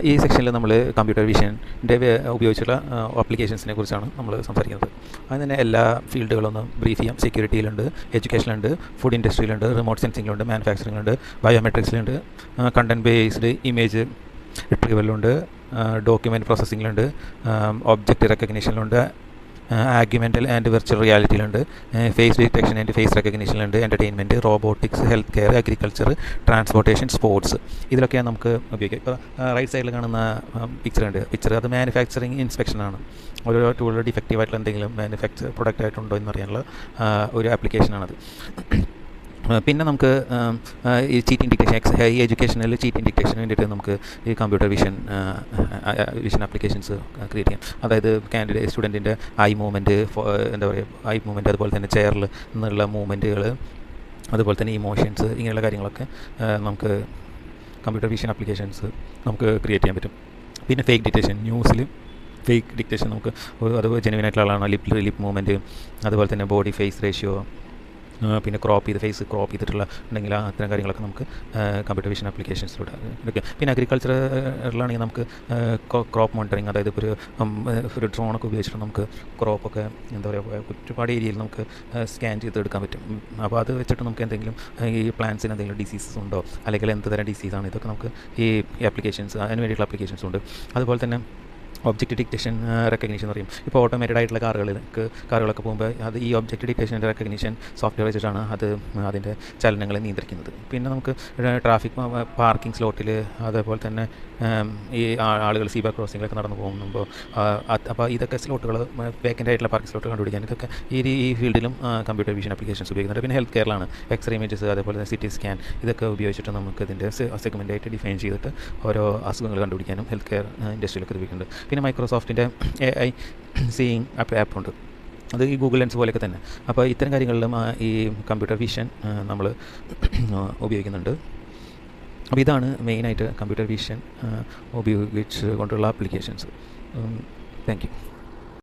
ഈ സെക്ഷനിൽ നമ്മൾ കമ്പ്യൂട്ടർ വിഷൻ്റെ ഉപയോഗിച്ചുള്ള ആപ്ലിക്കേഷൻസിനെ കുറിച്ചാണ് നമ്മൾ സംസാരിക്കുന്നത്. അതിന് തന്നെ എല്ലാ ഫീൽഡുകളൊന്നും ബ്രീഫ് ചെയ്യാം. സെക്യൂരിറ്റിയിലുണ്ട്, എഡ്യൂക്കേഷനിലുണ്ട്, ഫുഡ് ഇൻഡസ്ട്രിയിലുണ്ട്, റിമോട്ട് സെൻസിങ്ങിലുണ്ട്, മാനുഫാക്ചറിങ്ങിലുണ്ട്, ബയോമെട്രിക്സിലുണ്ട്, കണ്ടൻറ് ബേസ്ഡ് ഇമേജ് റിട്രീവലുണ്ട്, ഡോക്യുമെൻറ്റ് പ്രോസസ്സിങ്ങിലുണ്ട്, ഒബ്ജക്റ്റ് റെക്കഗ്നിഷനിലുണ്ട്, ആഗ്യുമെൻ്റൽ ആൻഡ് വെർച്വൽ റിയാലിറ്റിയിലുണ്ട്, ഫേസ് ഡിറ്റക്ഷൻ ആൻഡ് ഫേസ് റെക്കഗ്നിഷനിലുണ്ട്, entertainment, robotics, health care, agriculture, transportation, sports, ഇതിലൊക്കെയാണ് നമുക്ക് ഉപയോഗിക്കാം. ഇപ്പോൾ റൈറ്റ് സൈഡിൽ കാണുന്ന പിക്ചർ അത് മാനുഫാക്ചറിങ് ഇൻസ്പെക്ഷനാണ്. ഒരു ടൂൾ ഡിഫക്റ്റീവ് ആയിട്ടുള്ള എന്തെങ്കിലും മാനുഫാക്ചർ പ്രൊഡക്റ്റ് ആയിട്ടുണ്ടോ എന്നറിയാനുള്ള ഒരു ആപ്ലിക്കേഷനാണത്. പിന്നെ നമുക്ക് ഈ ചീറ്റിംഗ് ഡിറ്റക്ഷൻ, ഹൈ എഡ്യൂക്കേഷനിൽ ചീറ്റിംഗ് ഡിറ്റക്ഷന് വേണ്ടിയിട്ട് നമുക്ക് ഈ കമ്പ്യൂട്ടർ വിഷൻ ആപ്ലിക്കേഷൻസ് ക്രിയേറ്റ് ചെയ്യാം. അതായത് സ്റ്റുഡൻറ്റിൻ്റെ ഐ മൂവ്മെൻറ്റ്, എന്താ പറയുക, ഐ മൂവ്മെൻറ്റ്, അതുപോലെ തന്നെ ചെയറിൽ നിന്നുള്ള മൂവ്മെൻറ്റുകൾ, അതുപോലെ തന്നെ ഇമോഷൻസ്, ഇങ്ങനെയുള്ള കാര്യങ്ങളൊക്കെ നമുക്ക് കമ്പ്യൂട്ടർ വിഷൻ ആപ്ലിക്കേഷൻസ് നമുക്ക് ക്രിയേറ്റ് ചെയ്യാൻ പറ്റും. പിന്നെ ഫേക്ക് ഡിറ്റക്ഷൻ, ന്യൂസിൽ ഫേക്ക് ഡിറ്റക്ഷൻ നമുക്ക് അത് ജെനുവിൻ ആയിട്ടുള്ള ആളാണ്, ലിപ്പ് മൂവ്മെൻറ്റ്, അതുപോലെ തന്നെ ബോഡി ഫേസ് റേഷ്യോ, പിന്നെ ഫേസ് ക്രോപ്പ് ചെയ്തിട്ടുള്ള ഉണ്ടെങ്കിൽ അത്തരം കാര്യങ്ങളൊക്കെ നമുക്ക് കമ്പ്യൂട്ടർ വിഷൻ ആപ്ലിക്കേഷൻസിലൂടെ എടുക്കാം. പിന്നെ അഗ്രികൾച്ചറിലാണെങ്കിൽ നമുക്ക് ക്രോപ്പ് മോണിറ്ററിങ്, അതായത് ഇപ്പോൾ ഒരു ഡ്രോണൊക്കെ ഉപയോഗിച്ചിട്ട് നമുക്ക് ക്രോപ്പൊക്കെ എന്താ പറയുക ഒരുപാട് ഏരിയയിൽ നമുക്ക് സ്കാൻ ചെയ്തെടുക്കാൻ പറ്റും. അപ്പോൾ അത് വെച്ചിട്ട് നമുക്ക് എന്തെങ്കിലും ഈ പ്ലാന്റ്സിന് എന്തെങ്കിലും ഡിസീസസ് ഉണ്ടോ, അല്ലെങ്കിൽ എന്ത് തരം ഡിസീസാണ്, ഇതൊക്കെ നമുക്ക് ഈ ആപ്ലിക്കേഷൻസ്, അതിന് വേണ്ടിയിട്ടുള്ള ആപ്ലിക്കേഷൻസ് ഉണ്ട്. അതുപോലെ തന്നെ ഒബ്ജക്റ്റ് ഡിറ്റക്ഷൻ റെക്കഗ്നീഷൻ എന്ന് പറയും. ഇപ്പോൾ ഓട്ടോമേറ്റഡ് ആയിട്ടുള്ള കാറുകളൊക്കെ പോകുമ്പോൾ അത് ഈ ഒബ്ജക്റ്റ് ഡിറ്റക്ഷൻ റെക്കഗ്നീഷൻ സോഫ്റ്റ്വെയർ വെച്ചിട്ടാണ് അത് അതിൻ്റെ ചലനങ്ങളെ നിയന്ത്രിക്കുന്നത്. പിന്നെ നമുക്ക് ട്രാഫിക് പാർക്കിംഗ് സ്ലോട്ടിൽ, അതേപോലെ തന്നെ ഈ ആളുകൾ സീബ്ര ക്രോസിങ്ങിലൊക്കെ നടന്നു പോകുമ്പോൾ അപ്പോൾ ഇതൊക്കെ സ്ലോട്ടുകൾ, വേക്കൻ്റ് ആയിട്ടുള്ള പാർക്കിംഗ് സ്ലോട്ട് കണ്ടുപിടിക്കാൻ ഇതൊക്കെ ഈ ഫീൽഡിലും കമ്പ്യൂട്ടർ വിഷൻ ആപ്ലിക്കേഷൻസ് ഉപയോഗിക്കുന്നുണ്ട്. പിന്നെ ഹെൽത്ത് കെയറിലാണ് എക്സ്റേ ഇമേജസ്, അതേപോലെ തന്നെ സിറ്റി സ്കാൻ, ഇതൊക്കെ ഉപയോഗിച്ചിട്ട് നമുക്ക് ഇതിൻ്റെ സെഗ്മെൻ്റായിട്ട് ഡിഫൈൻ ചെയ്തിട്ട് ഓരോ അസുഖങ്ങൾ കണ്ടുപിടിക്കാനും ഹെൽത്ത് കെയർ ഇൻഡസ്ട്രിയിലൊക്കെ ഉപയോഗിക്കുന്നുണ്ട്. പിന്നെ മൈക്രോസോഫ്റ്റിൻ്റെ AI സീയിങ് ആപ്പുണ്ട്, അത് ഈ ഗൂഗിൾ ലെൻസ് പോലെയൊക്കെ തന്നെ. അപ്പോൾ ഇത്തരം കാര്യങ്ങളിലും ഈ കമ്പ്യൂട്ടർ വിഷൻ നമ്മൾ ഉപയോഗിക്കുന്നുണ്ട്. അപ്പോൾ ഇതാണ് മെയിനായിട്ട് കമ്പ്യൂട്ടർ വിഷൻ ഉപയോഗിച്ച് കൊണ്ടുള്ള ആപ്ലിക്കേഷൻസ്. Thank you.